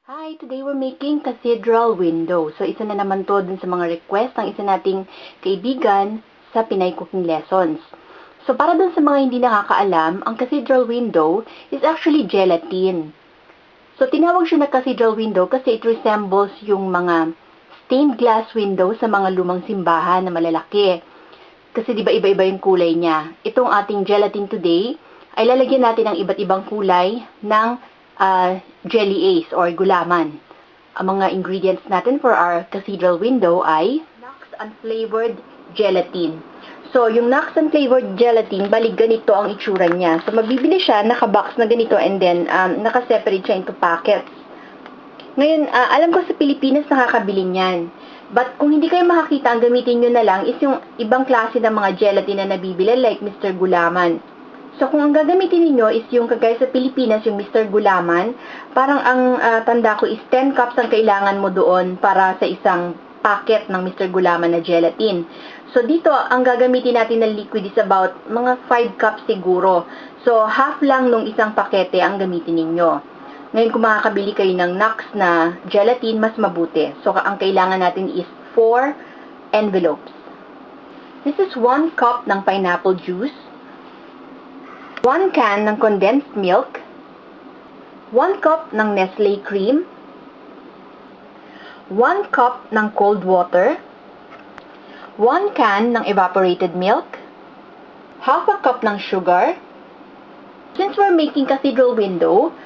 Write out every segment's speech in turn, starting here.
Hi! Today we're making cathedral window. So, isa na naman to dun sa mga request ng isa nating kaibigan sa Pinay Cooking Lessons. So, para dun sa mga hindi nakakaalam, ang cathedral window is actually gelatin. So, tinawag siya na cathedral window kasi it resembles yung mga stained glass window sa mga lumang simbahan na malalaki. Kasi di ba iba-iba yung kulay niya. Itong ating gelatin today ay lalagyan natin ng iba't ibang kulay ng jelly ace or gulaman. Ang mga ingredients natin for our cathedral window ay nuts unflavored gelatin. So, yung nuts unflavored gelatin, balik ganito ang itsura niya. So, mabibili siya, naka-box na ganito, and then naka-separate siya into packets. Ngayon, alam ko sa Pilipinas nakakabili niyan. But kung hindi kayo makakita, ang gamitin nyo na lang is yung ibang klase ng mga gelatin na nabibili like Mr. Gulaman. So, kung ang gagamitin niyo is yung kagaya sa Pilipinas, yung Mr. Gulaman, parang ang tanda ko is 10 cups ang kailangan mo doon para sa isang packet ng Mr. Gulaman na gelatin. So, dito, ang gagamitin natin na liquid is about mga 5 cups siguro. So, half lang nung isang pakete ang gamitin ninyo. Ngayon, kung makakabili kayo ng Nux na gelatin, mas mabuti. So, ang kailangan natin is 4 envelopes. This is 1 cup ng pineapple juice, 1 can ng condensed milk, 1 cup ng Nestle cream, 1 cup ng cold water, 1 can ng evaporated milk, half a cup ng sugar. Since we're making cathedral window,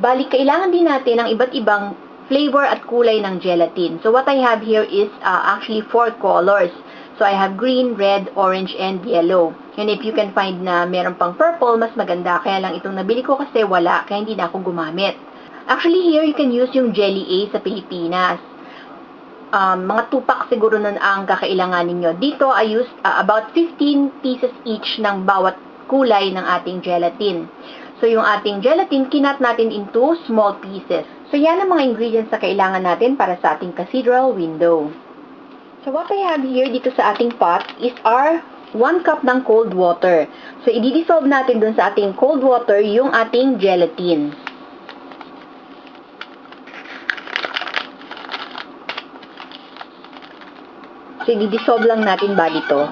bali kailangan din natin ng iba't ibang flavor at kulay ng gelatin. So what I have here is actually 4 colors. So I have green, red, orange, and yellow. And if you can find na meron pang purple, mas maganda. Kaya lang itong nabili ko kasi wala, kaya hindi na ako gumamit. Actually here, you can use yung Jelly A sa Pilipinas. Mga 2 pack siguro nun ang kakailanganin nyo. Dito, I used about 15 pieces each ng bawat kulay ng ating gelatin. So, yung ating gelatin, kinat natin into small pieces. So, yan ang mga ingredients na kailangan natin para sa ating cathedral window. So, what I have here dito sa ating pot is our 1 cup ng cold water. So, i-dissolve natin dun sa ating cold water yung ating gelatin. So, i-dissolve lang natin ba dito.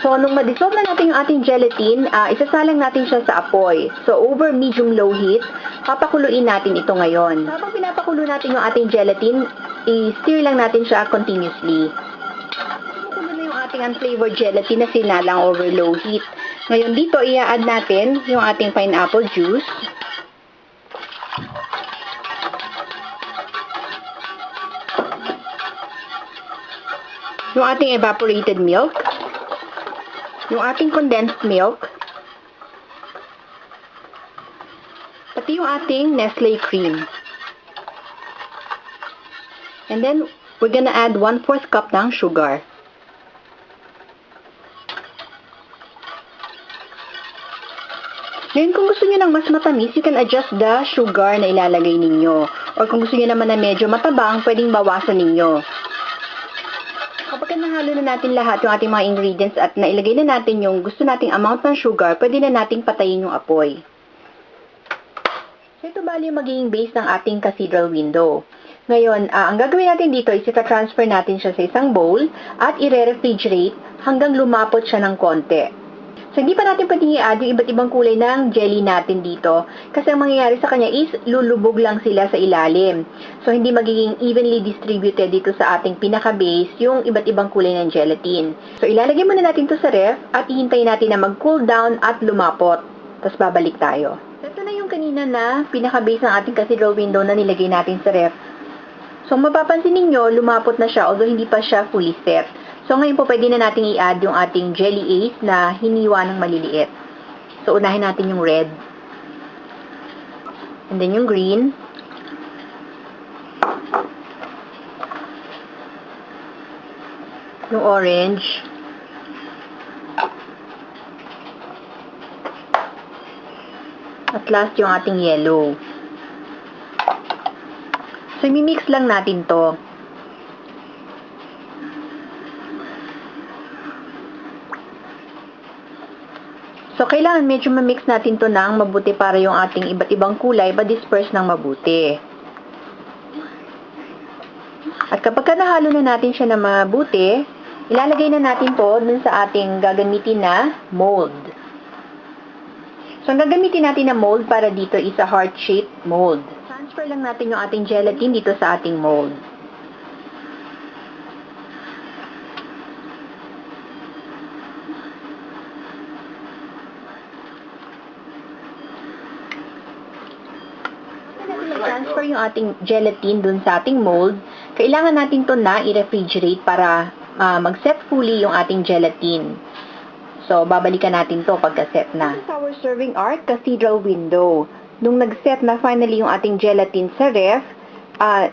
So, nung ma-dissolve na natin yung ating gelatin, isasalang natin siya sa apoy. So, over medium-low heat, papakuluin natin ito ngayon. Habang pinapakulo natin yung ating gelatin, i-stir lang natin siya continuously. Kukulo na yung ating unflavored gelatin na sinalang over low heat. Ngayon dito, i-add natin yung ating pineapple juice. Yung ating evaporated milk. Yung ating condensed milk. Pati yung ating Nestle cream. And then, we're gonna add 1/4 cup ng sugar. Ngayon, kung gusto niyo ng mas matamis, you can adjust the sugar na ilalagay ninyo. Or kung gusto niyo naman na medyo matabang, pwedeng bawasan ninyo. Kapag nahalo na natin lahat yung ating mga ingredients at nailagay na natin yung gusto nating amount ng sugar, pwede na nating patayin yung apoy. So, ito bali yung magiging base ng ating cathedral window. Ngayon, ang gagawin natin dito is ita-transfer natin siya sa isang bowl at i-refrigerate hanggang lumapot siya ng konti. So, hindi pa natin pwedeng i-add yung iba't ibang kulay ng jelly natin dito. Kasi ang mangyayari sa kanya is lulubog lang sila sa ilalim. So, hindi magiging evenly distributed dito sa ating pinaka-base yung iba't ibang kulay ng gelatin. So, ilalagay muna natin to sa ref at ihintayin natin na mag-cool down at lumapot. Tapos, babalik tayo. So, ito na yung kanina na pinaka-base ng ating cathedral window na nilagay natin sa ref. So, mapapansin ninyo, lumapot na siya although hindi pa siya fully set. So, ngayon po, pwede na natin i-add yung ating jelly ace na hiniwa ng maliliit. So, unahin natin yung red. And then yung green. Yung orange. At last, yung ating yellow. So, i-mix lang natin to. So, So, kailangan medyo ma-mix natin to ng mabuti para yung ating iba't ibang kulay ma-disperse ng mabuti. At kapag nahalo na natin siya na mabuti, ilalagay na natin to dun sa ating gagamitin na mold. So, ang gagamitin natin na mold para dito is a heart-shaped mold. Transfer lang natin yung ating gelatin dito sa ating mold. Transfer yung ating gelatin dun sa ating mold, kailangan natin to na i-refrigerate para mag-set fully yung ating gelatin. So, babalikan natin to pagka-set na. This is our serving art cathedral window. Nung nag-set na finally yung ating gelatin sa ref,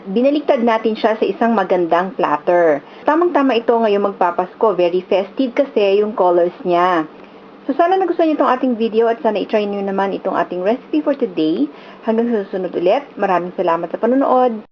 binaliktad natin siya sa isang magandang platter. Tamang-tama ito ngayong magpapasko. Very festive kasi yung colors niya. So, sana nagustuhan niyo itong ating video at sana i-try niyo naman itong ating recipe for today. Hanggang sa susunod ulit, maraming salamat sa panonood.